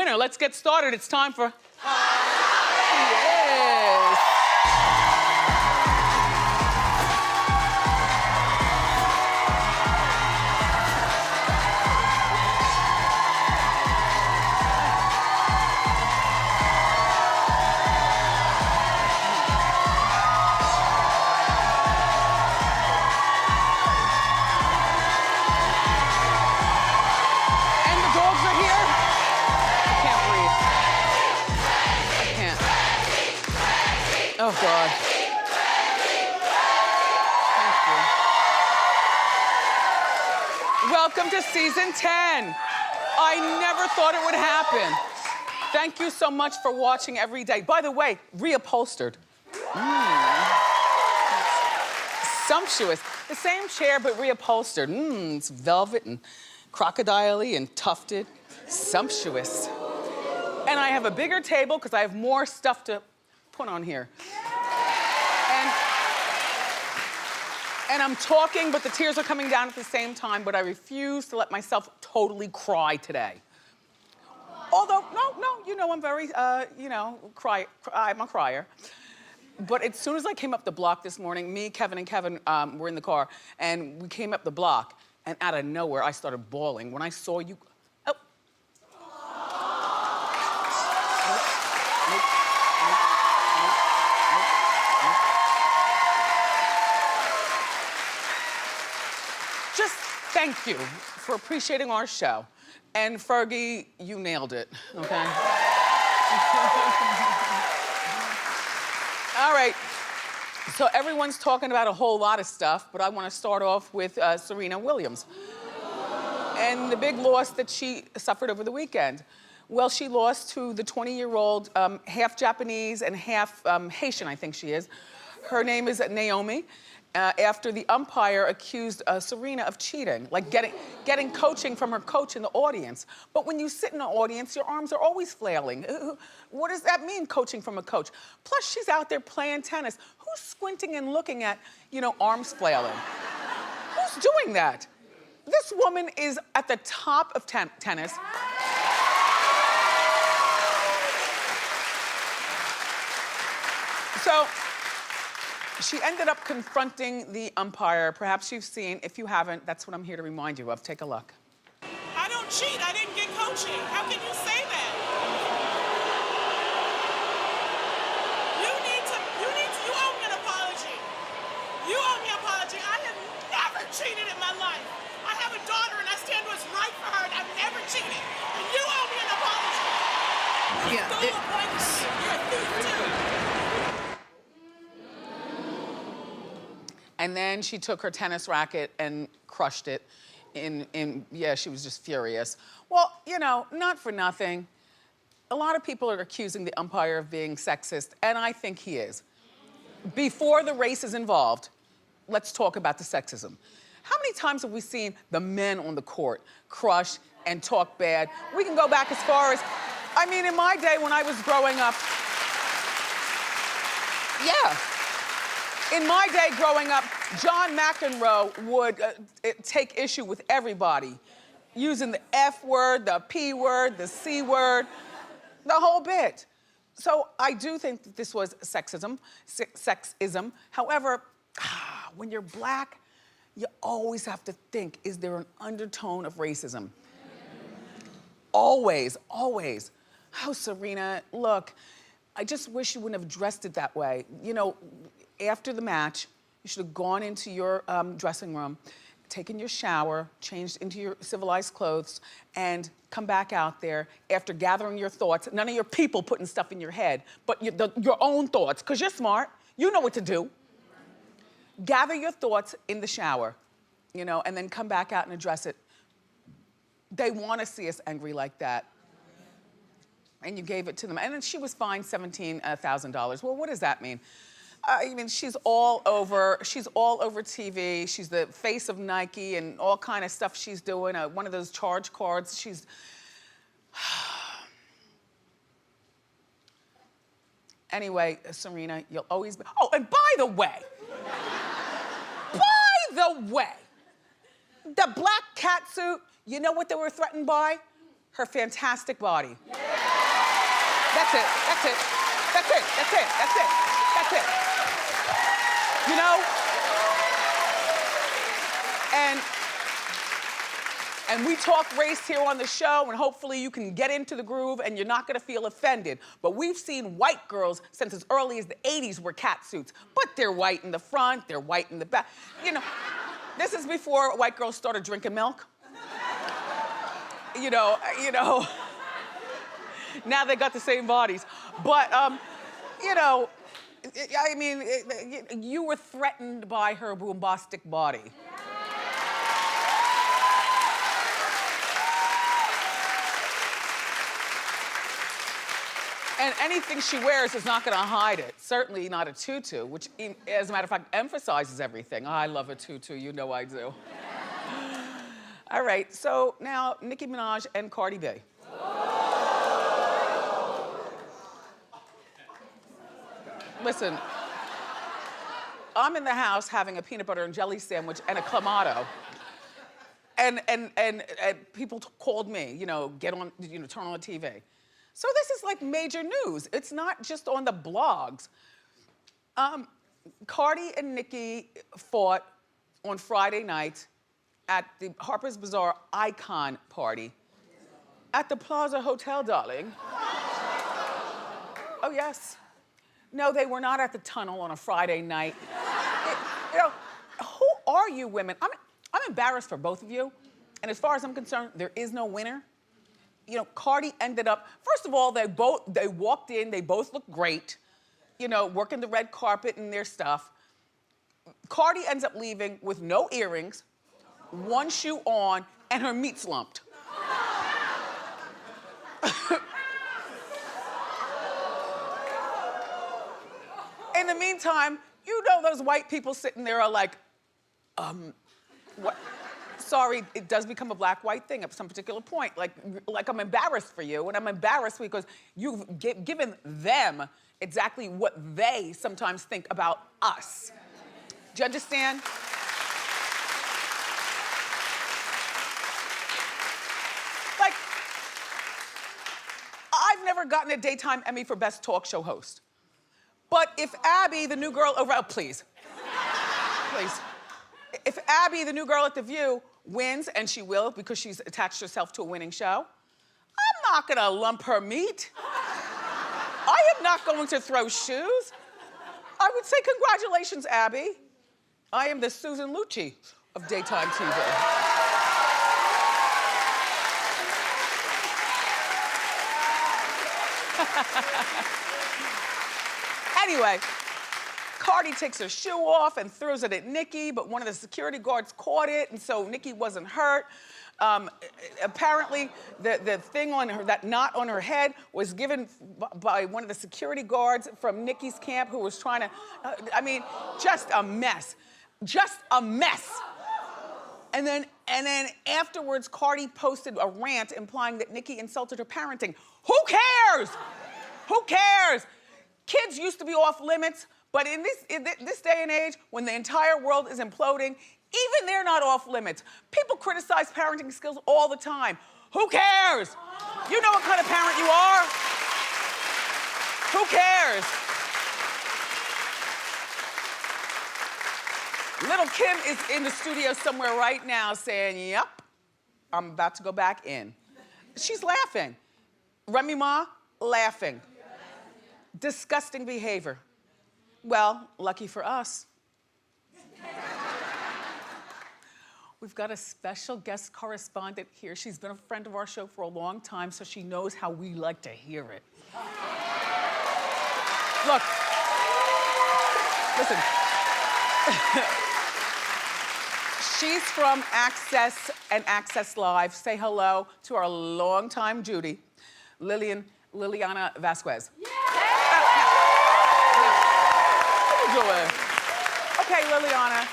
winner. Let's get started. It's time for... Yes. Oh, God. Thank you. Welcome to season 10. I never thought it would happen. Thank you so much for watching every day. By the way, reupholstered. Sumptuous. The same chair, but reupholstered. It's velvet and crocodile-y and tufted. Sumptuous. And I have a bigger table because I have more stuff to put on here. And I'm talking, but the tears are coming down at the same time, but I refuse to let myself totally cry today. Although, no, you know I'm very, I'm a crier. But as soon as I came up the block this morning, me, Kevin, and Kevin were in the car, and we came up the block, and out of nowhere, I started bawling. When I saw you, Just thank you for appreciating our show. And Fergie, you nailed it, okay? All right, so everyone's talking about a whole lot of stuff, but I want to start off with Serena Williams and the big loss that she suffered over the weekend. Well, she lost to the 20-year-old, half Japanese and half Haitian, I think she is. Her name is Naomi. After the umpire accused Serena of cheating, like getting coaching from her coach in the audience. But when you sit in the audience, your arms are always flailing. What does that mean, coaching from a coach? Plus, she's out there playing tennis. Who's squinting and looking at, arms flailing? Who's doing that? This woman is at the top of tennis. So, she ended up confronting the umpire. Perhaps you've seen. If you haven't, that's what I'm here to remind you of. Take a look. I don't cheat. I didn't get coaching. How can you say that? You owe me an apology. You owe me an apology. I have never cheated in my life. I have a daughter and I stand what's right for her and I've never cheated. And you owe me an apology. You stole a point from me. You're a thief too. And then she took her tennis racket and crushed it yeah, she was just furious. Well, not for nothing. A lot of people are accusing the umpire of being sexist, and I think he is. Before the race is involved, let's talk about the sexism. How many times have we seen the men on the court crush and talk bad? We can go back as far as, in my day when I was growing up, yeah. In my day growing up, John McEnroe would take issue with everybody, using the F word, the P word, the C word, the whole bit. So I do think that this was sexism. However, when you're black, you always have to think, is there an undertone of racism? Always, always. Oh, Serena, look, I just wish you wouldn't have dressed it that way. After the match, you should have gone into your dressing room, taken your shower, changed into your civilized clothes, and come back out there after gathering your thoughts. None of your people putting stuff in your head, but your own thoughts, because you're smart. You know what to do. Gather your thoughts in the shower, and then come back out and address it. They want to see us angry like that. And you gave it to them. And then she was fined $17,000. Well, what does that mean? She's all over TV. She's the face of Nike and all kind of stuff she's doing. One of those charge cards. Anyway, Serena, you'll always be... Oh, and by the way, the black cat suit, you know what they were threatened by? Her fantastic body. Yeah. That's it. That's it. That's it. That's it. That's it. That's it. You know? And we talk race here on the show, and hopefully you can get into the groove and you're not gonna feel offended. But we've seen white girls since as early as the 80s wear cat suits. But they're white in the front, they're white in the back. You know, this is before white girls started drinking milk. You know. Now they got the same bodies. But, you know, I mean, you were threatened by her bombastic body. And anything she wears is not gonna hide it. Certainly not a tutu, which, as a matter of fact, emphasizes everything. I love a tutu, you know I do. All right, so now Nicki Minaj and Cardi B. Listen, I'm in the house having a peanut butter and jelly sandwich and a Clamato. And people called me, you know, get on, you know, turn on the TV. So this is like major news. It's not just on the blogs. Cardi and Nicki fought on Friday night at the Harper's Bazaar Icon Party at the Plaza Hotel, darling. Oh, yes. No, they were not at the Tunnel on a Friday night. You know, who are you women? I'm embarrassed for both of you. And as far as I'm concerned, there is no winner. You know, Cardi ended up, first of all, they walked in, they both looked great, you know, working the red carpet and their stuff. Cardi ends up leaving with no earrings, one shoe on, and her meat slumped. In the meantime, you know those white people sitting there are like, what? Sorry, it does become a black-white thing at some particular point. Like I'm embarrassed for you, and I'm embarrassed because you've given them exactly what they sometimes think about us. Do you understand? Like, I've never gotten a daytime Emmy for Best Talk Show Host. But if Abby, the new girl, please. Please. If Abby, the new girl at The View, wins, and she will because she's attached herself to a winning show, I'm not gonna lump her meat. I am not going to throw shoes. I would say, congratulations, Abby. I am the Susan Lucci of daytime TV. Anyway, Cardi takes her shoe off and throws it at Nicki, but one of the security guards caught it, and so Nicki wasn't hurt. Apparently, the thing on her, that knot on her head, was given by one of the security guards from Nicki's camp who was trying to, I mean, just a mess. Just a mess. And then afterwards, Cardi posted a rant implying that Nicki insulted her parenting. Who cares? Who cares? Kids used to be off limits, but in this day and age, when the entire world is imploding, even they're not off limits. People criticize parenting skills all the time. Who cares? You know what kind of parent you are. Who cares? Little Kim is in the studio somewhere right now saying, yep, I'm about to go back in. She's laughing. Remy Ma, laughing. Disgusting behavior. Well, lucky for us. We've got a special guest correspondent here. She's been a friend of our show for a long time, so she knows how we like to hear it. Look, listen. She's from Access and Access Live. Say hello to our longtime Judy, Lilliana Vazquez. Yeah. How you doing? Okay, Lilliana.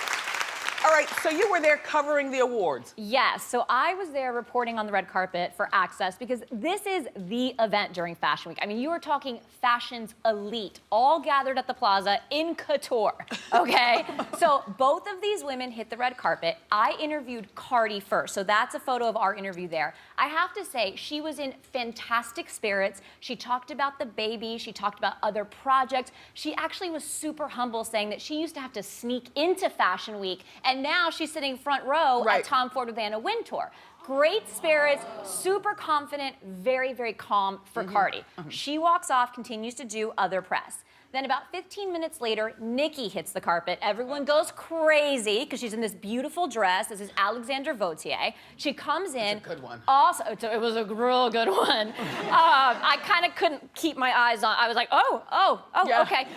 All right, so you were there covering the awards. Yes, so I was there reporting on the red carpet for Access because this is the event during Fashion Week. I mean, you are talking fashion's elite, all gathered at the plaza in couture, okay? So both of these women hit the red carpet. I interviewed Cardi first, so that's a photo of our interview there. I have to say, she was in fantastic spirits. She talked about the baby, she talked about other projects. She actually was super humble, saying that she used to have to sneak into Fashion Week, and now she's sitting front row at Tom Ford with Anna Wintour. Great spirits, super confident, very, very calm for Cardi. She walks off, continues to do other press. Then about 15 minutes later, Nicki hits the carpet. Everyone goes crazy because she's in this beautiful dress. This is Alexander Vautier. She comes in. It's a good one. Also, it was a real good one. I kind of couldn't keep my eyes on. I was like, yeah. Okay.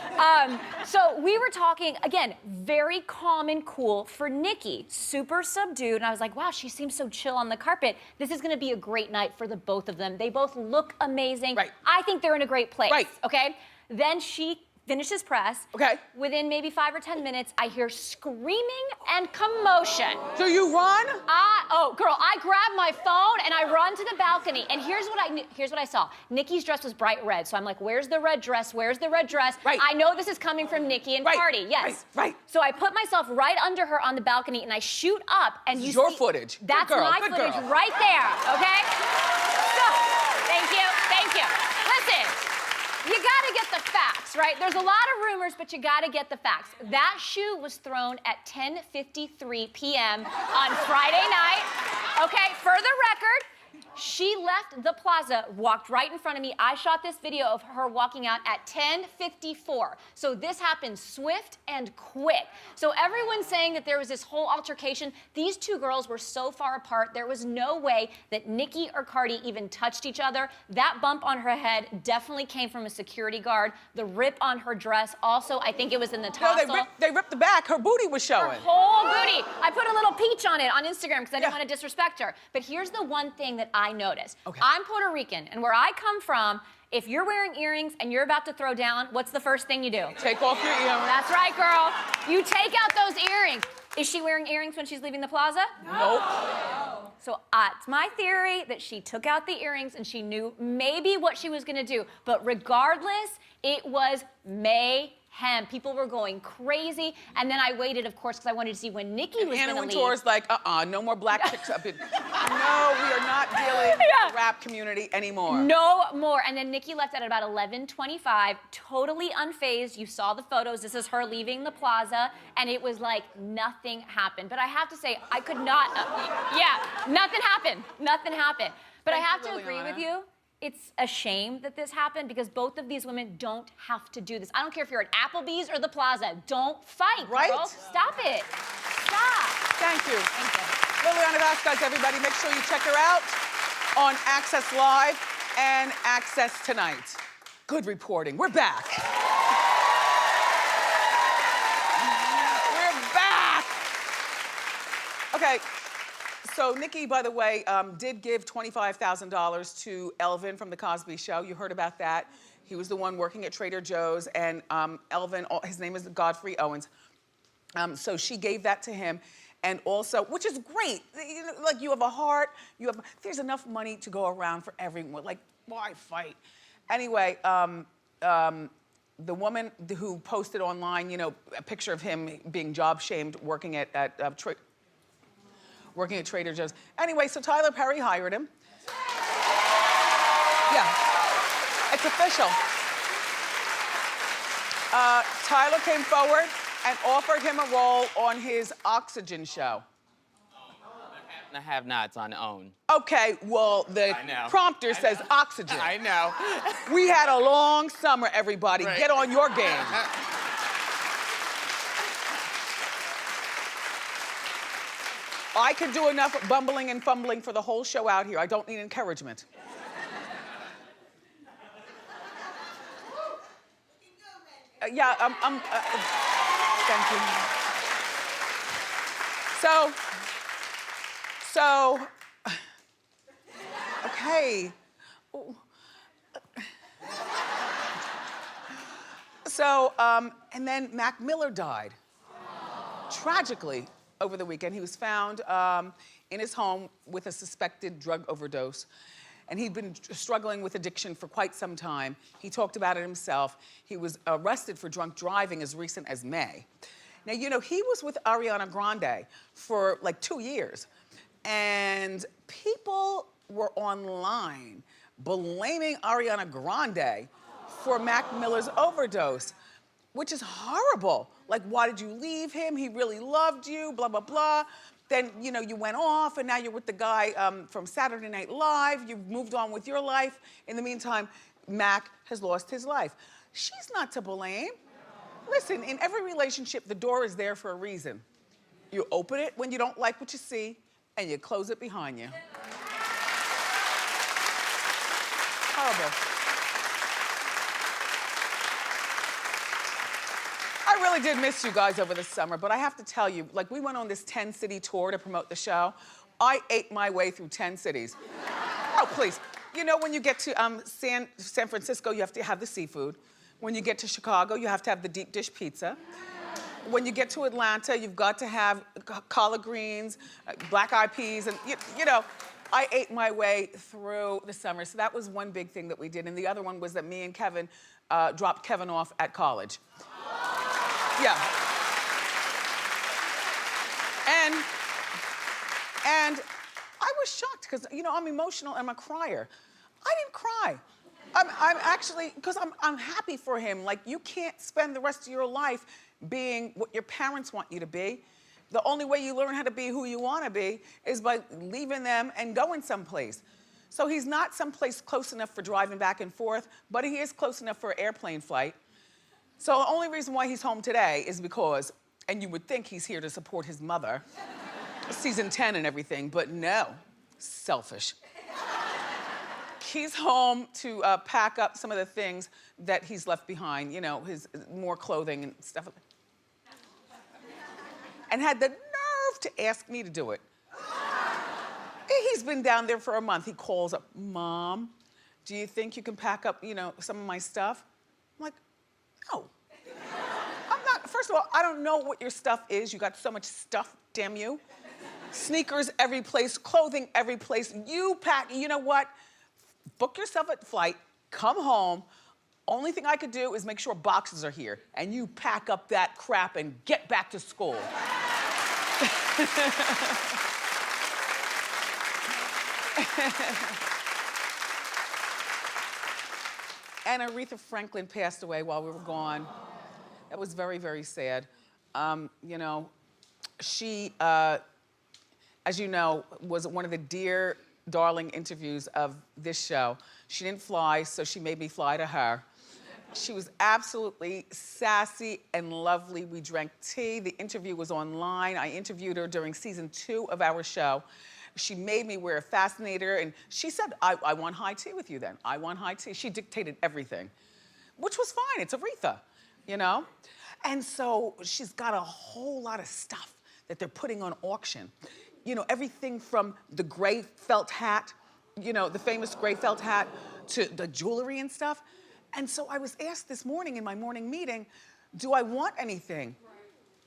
So we were talking, again, very calm and cool for Nicki, super subdued. And I was like, wow, she seems so chill on the carpet. This is going to be a great night for the both of them. They both look amazing. Right. I think they're in a great place. Right. Okay. Then she finishes press. Okay. Within maybe 5 or 10 minutes, I hear screaming and commotion. Do you run? Oh, girl, I grabbed my phone and I run to the balcony. And here's what I saw. Nicki's dress was bright red, so I'm like, "Where's the red dress? Where's the red dress?" Right. I know this is coming from Nicki and Cardi. Yes. Right. So I put myself right under her on the balcony and I shoot up, and you see your footage. Good That's girl, my good footage girl. right there. Okay. So, thank you. Listen. You gotta get the facts, right? There's a lot of rumors, but you gotta get the facts. That shoe was thrown at 10:53 p.m. on Friday night. Okay, for the record, she left the plaza, walked right in front of me. I shot this video of her walking out at 10:54. So this happened swift and quick. So everyone's saying that there was this whole altercation. These two girls were so far apart, there was no way that Nicki or Cardi even touched each other. That bump on her head definitely came from a security guard. The rip on her dress, also, I think it was in the tassel. No, they ripped the back. Her booty was showing. Her whole booty. I put a little peach on it on Instagram because I didn't want to disrespect her. But here's the one thing that I noticed. Okay. I'm Puerto Rican, and where I come from, if you're wearing earrings and you're about to throw down, what's the first thing you do? Take off your earrings. That's right, girl. You take out those earrings. Is she wearing earrings when she's leaving the plaza? Nope. So it's my theory that she took out the earrings and she knew maybe what she was gonna do. But regardless, it was mayhem. People were going crazy. And then I waited, of course, because I wanted to see when Nicki was Anna gonna leave. Wintour's like, no more black chicks up in. No, we are not dealing with the rap community anymore. No more. And then Nicki left at about 11:25, totally unfazed. You saw the photos. This is her leaving the plaza, and it was like nothing happened. But I have to say, I could not. Nothing happened. Nothing happened. But I have to agree with you. It's a shame that this happened because both of these women don't have to do this. I don't care if you're at Applebee's or the plaza. Don't fight, Right? girl. Stop it. Stop. Thank you. Thank you. Lilliana Vazquez, everybody. Make sure you check her out on Access Live and Access Tonight. Good reporting. We're back. We're back. Okay. So Nicki, by the way, did give $25,000 to Elvin from The Cosby Show. You heard about that. He was the one working at Trader Joe's, and Elvin, his name is Godfrey Owens. So she gave that to him, and also, which is great. You know, like, you have a heart. There's enough money to go around for everyone. Like, why fight? Anyway, the woman who posted online, you know, a picture of him being job shamed working at Trader Joe's. Anyway, so Tyler Perry hired him. Yeah, it's official. Tyler came forward and offered him a role on his Oxygen show. I have nots on OWN. Okay, well, the prompter says Oxygen. I know. We had a long summer, everybody. Right. Get on your game. I could do enough bumbling and fumbling for the whole show out here. I don't need encouragement. Yeah, thank you. So, okay. So, and then Mac Miller died. Tragically. over the weekend. He was found in his home with a suspected drug overdose. And he'd been struggling with addiction for quite some time. He talked about it himself. He was arrested for drunk driving as recent as May. Now, you know, he was with Ariana Grande for like 2 years. And people were online blaming Ariana Grande for Mac Miller's overdose, which is horrible. Like, why did you leave him? He really loved you, blah, blah, blah. Then, you know, you went off and now you're with the guy from Saturday Night Live. You've moved on with your life. In the meantime, Mac has lost his life. She's not to blame. Listen, in every relationship, the door is there for a reason. You open it when you don't like what you see and you close it behind you. Horrible. I really did miss you guys over the summer, but I have to tell you, like, we went on this 10-city tour to promote the show. I ate my way through 10 cities. Oh, please. You know, when you get to San Francisco, you have to have the seafood. When you get to Chicago, you have to have the deep dish pizza. When you get to Atlanta, you've got to have collard greens, black eyed peas, and you know, I ate my way through the summer. So that was one big thing that we did. And the other one was that me and Kevin dropped Kevin off at college. Yeah. And I was shocked because, you know, I'm emotional and I'm a crier. I didn't cry. I'm actually, because I'm happy for him. Like, you can't spend the rest of your life being what your parents want you to be. The only way you learn how to be who you want to be is by leaving them and going someplace. So he's not someplace close enough for driving back and forth, but he is close enough for an airplane flight. So the only reason why he's home today is because, and you would think he's here to support his mother, season 10 and everything, but no, selfish. He's home to pack up some of the things that he's left behind, you know, his more clothing and stuff. And had the nerve to ask me to do it. He's been down there for a month. He calls up, Mom, do you think you can pack up, you know, some of my stuff? I'm like, no. I'm not, first of all, I don't know what your stuff is. You got so much stuff, damn you. Sneakers every place, clothing every place. You pack, you know what? Book yourself a flight, come home. Only thing I could do is make sure boxes are here, and you pack up that crap and get back to school. And Aretha Franklin passed away while we were gone. That was very, very sad. You know, she, as you know, was one of the dear, darling interviews of this show. She didn't fly, so she made me fly to her. She was absolutely sassy and lovely. We drank tea. The interview was online. I interviewed her during season 2 of our show. She made me wear a fascinator, and she said, I want high tea with you then. I want high tea. She dictated everything, which was fine. It's Aretha, you know? And so she's got a whole lot of stuff that they're putting on auction. You know, everything from the gray felt hat, you know, the famous gray felt hat, to the jewelry and stuff. And so I was asked this morning in my morning meeting, do I want anything?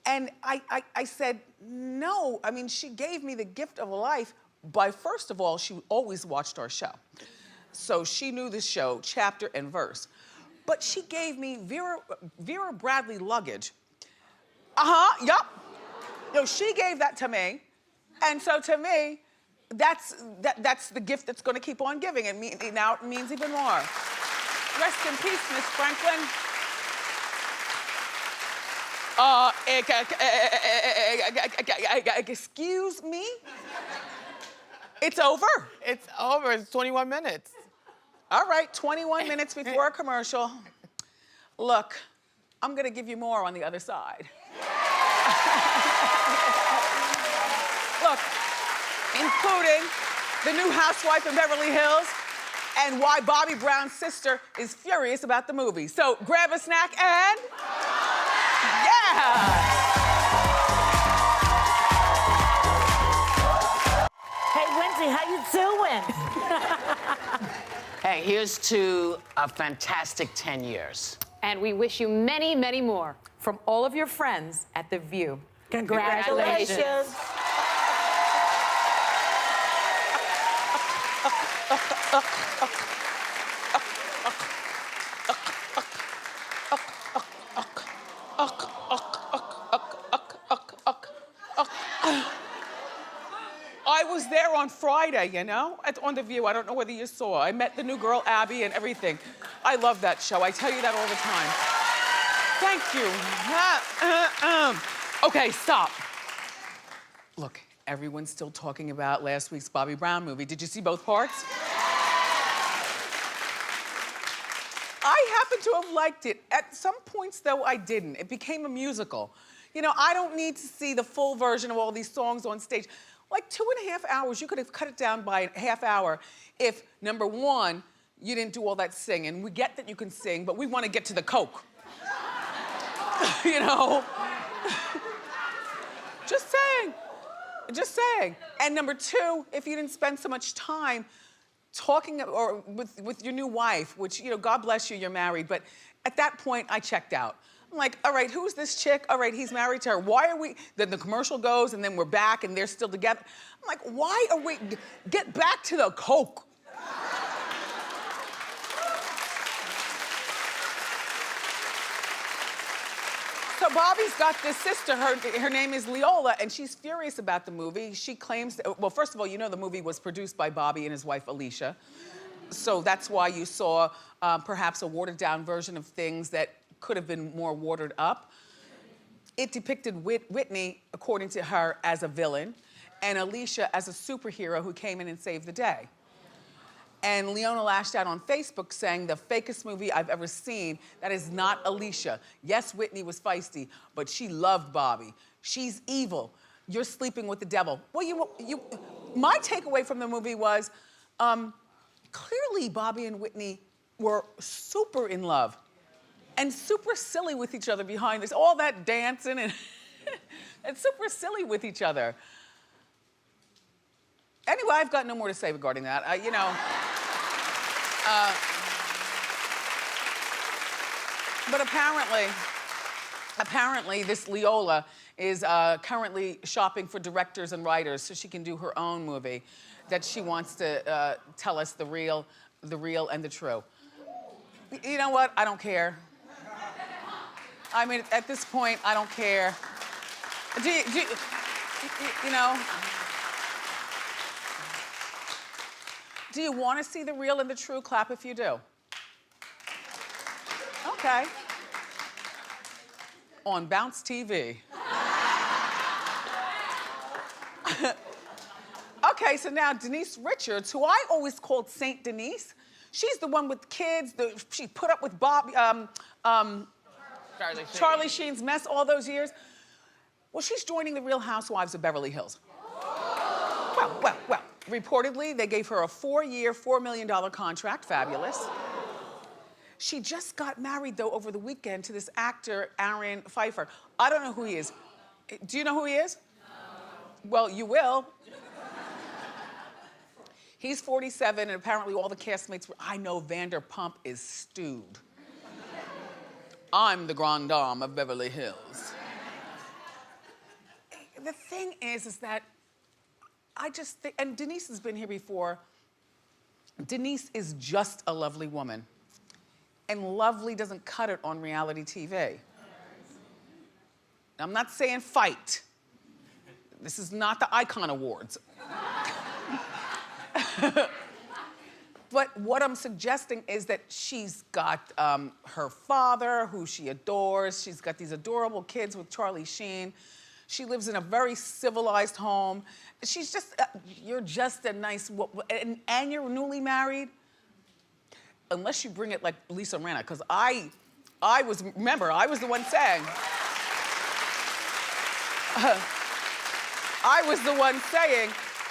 And I said, no. I mean, she gave me the gift of life by, first of all, she always watched our show. So she knew the show, chapter and verse. But she gave me Vera Bradley luggage. Yup. You know, she gave that to me. And so to me, that's the gift that's gonna keep on giving. And now it means even more. Rest in peace, Miss Franklin. Excuse me? It's over. It's over. It's 21 minutes. All right, 21 minutes before a commercial. Look, I'm gonna give you more on the other side. Look, including the new housewife in Beverly Hills and why Bobby Brown's sister is furious about the movie. So grab a snack and... yeah! Hey, Wendy, how you doing? Hey, here's to a fantastic 10 years. And we wish you many, many more. From all of your friends at The View. Congratulations. I was there on Friday, you know, on The View. I don't know whether you saw. I met the new girl, Abby, and everything. I love that show. I tell you that all the time. Thank you. Okay, stop. Look, everyone's still talking about last week's Bobby Brown movie. Did you see both parts? I happen to have liked it. At some points, though, I didn't. It became a musical. You know, I don't need to see the full version of all these songs on stage. Like 2.5 hours, you could have cut it down by a half hour if, number one, you didn't do all that singing. We get that you can sing, but we want to get to the coke. You know? Just saying. Just saying. And number two, if you didn't spend so much time talking or with your new wife, which, you know, God bless you, you're married, but at that point, I checked out. I'm like, all right, who's this chick? All right, he's married to her. Why are we, then the commercial goes and then we're back and they're still together. I'm like, why are we, get back to the coke. So Bobby's got this sister, her name is Leola, and she's furious about the movie. She claims, well, first of all, you know the movie was produced by Bobby and his wife, Alicia. So that's why you saw perhaps a watered down version of things that could have been more watered up. It depicted Whitney, according to her, as a villain, and Alicia as a superhero who came in and saved the day. And Leona lashed out on Facebook saying, the fakest movie I've ever seen. That is not Alicia. Yes, Whitney was feisty, but she loved Bobby. She's evil. You're sleeping with the devil. Well, my takeaway from the movie was, clearly Bobby and Whitney were super in love and super silly with each other behind this, all that dancing and, and super silly with each other. Anyway, I've got no more to say regarding that. You know, but apparently this Leola is currently shopping for directors and writers so she can do her own movie that she wants to tell us the real and the true. You know what? I don't care. I mean, at this point, I don't care. You know? Do you want to see the real and the true? Clap if you do. Okay. On Bounce TV. Okay, so now Denise Richards, who I always called Saint Denise, she's the one with kids. She put up with Charlie Sheen's mess all those years. Well, she's joining the Real Housewives of Beverly Hills. Well. Reportedly, they gave her a 4-year, $4 million contract. Fabulous. She just got married, though, over the weekend to this actor, Aaron Pfeiffer. I don't know who he is. Do you know who he is? No. Well, you will. He's 47, and apparently all the castmates were, I know Vanderpump is stewed. I'm the grande dame of Beverly Hills. The thing is that I just think, and Denise has been here before, Denise is just a lovely woman. And lovely doesn't cut it on reality TV. I'm not saying fight. This is not the Icon Awards. But what I'm suggesting is that she's got her father, who she adores. She's got these adorable kids with Charlie Sheen. She lives in a very civilized home. She's just, you're just a nice, and you're newly married, unless you bring it like Lisa Rinna, because I was, remember, I was the one saying,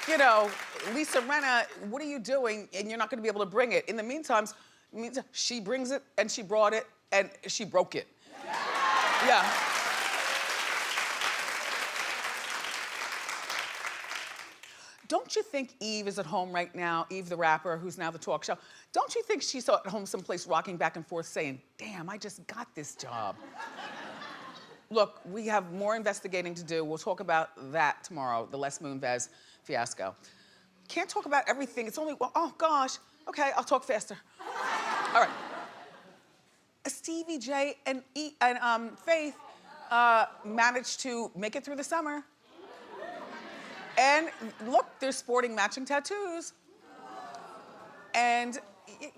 you know, Lisa Rinna, what are you doing? And you're not gonna be able to bring it. In the meantime, she brings it, and she brought it, and she broke it. Yeah. Don't you think Eve is at home right now, Eve the rapper, who's now the talk show? Don't you think she's at home someplace rocking back and forth saying, damn, I just got this job? Look, we have more investigating to do. We'll talk about that tomorrow, the Les Moonves fiasco. Can't talk about everything. It's only, well, oh gosh. Okay, I'll talk faster. All right. Stevie J and Faith managed to make it through the summer. And look, they're sporting matching tattoos. And,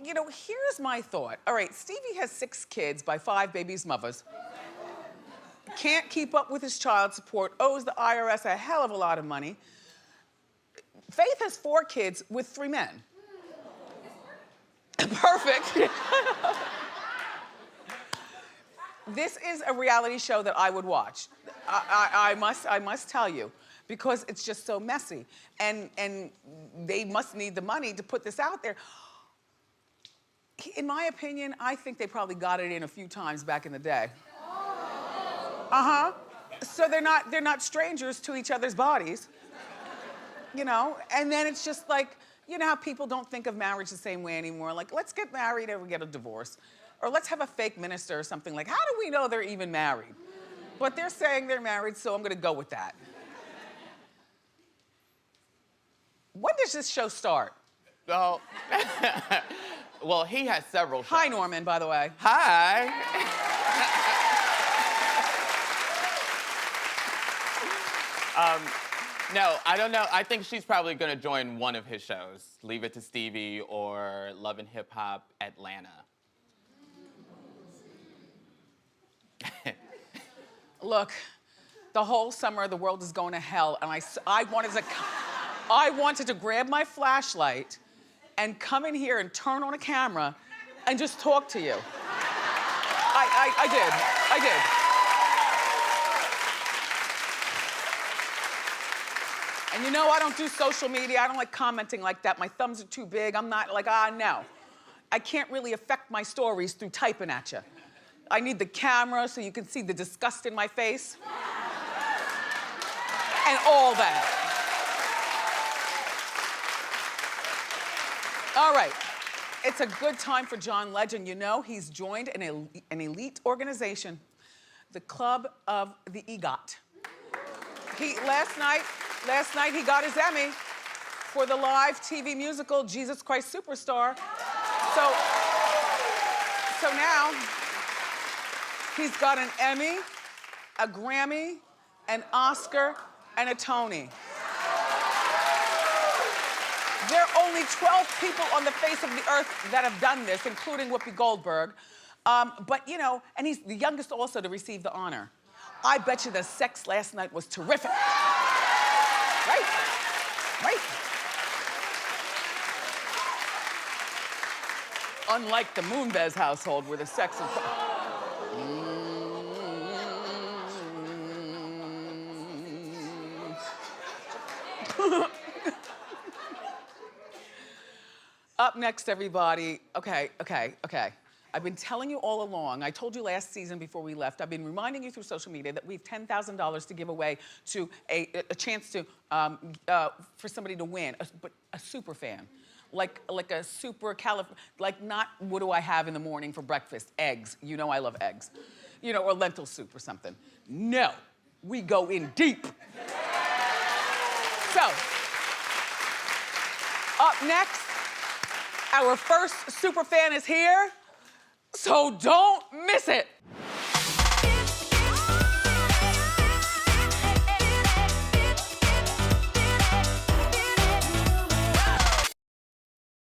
you know, here's my thought. All right, Stevie has 6 kids by 5 babies' mothers. Can't keep up with his child support, owes the IRS a hell of a lot of money. Faith has 4 kids with 3 men. Perfect. This is a reality show that I would watch. I must tell you, because it's just so messy. And they must need the money to put this out there. In my opinion, I think they probably got it in a few times back in the day. Uh-huh. So they're not strangers to each other's bodies. You know? And then it's just like, you know how people don't think of marriage the same way anymore? Like, let's get married or we get a divorce. Or let's have a fake minister or something. Like, how do we know they're even married? But they're saying they're married, so I'm gonna go with that. When does this show start? Oh. Well, he has several shows. Hi, Norman, by the way. Hi. No, I don't know. I think she's probably gonna join one of his shows. Leave It to Stevie or Love and Hip Hop Atlanta. Look, the whole summer the world is going to hell, and I wanted to grab my flashlight and come in here and turn on a camera and just talk to you. I did. And you know, I don't do social media. I don't like commenting like that. My thumbs are too big. I'm not like, no. I can't really affect my stories through typing at you. I need the camera so you can see the disgust in my face. And all that. All right. It's a good time for John Legend. You know, he's joined an elite organization, the Club of the EGOT. Last night he got his Emmy for the live TV musical Jesus Christ Superstar. So now he's got an Emmy, a Grammy, an Oscar, and a Tony. There are only 12 people on the face of the earth that have done this, including Whoopi Goldberg. But you know, and he's the youngest also to receive the honor. I bet you the sex last night was terrific. Right. Unlike the Moonves household where the sex is... Up next, everybody. Okay. I've been telling you all along, I told you last season before we left, I've been reminding you through social media that we have $10,000 to give away to a chance to, for somebody to win, but a super fan. Like a super like not what do I have in the morning for breakfast? Eggs, you know I love eggs. You know, or lentil soup or something. No, we go in deep. So, up next, our first super fan is here. So don't miss it.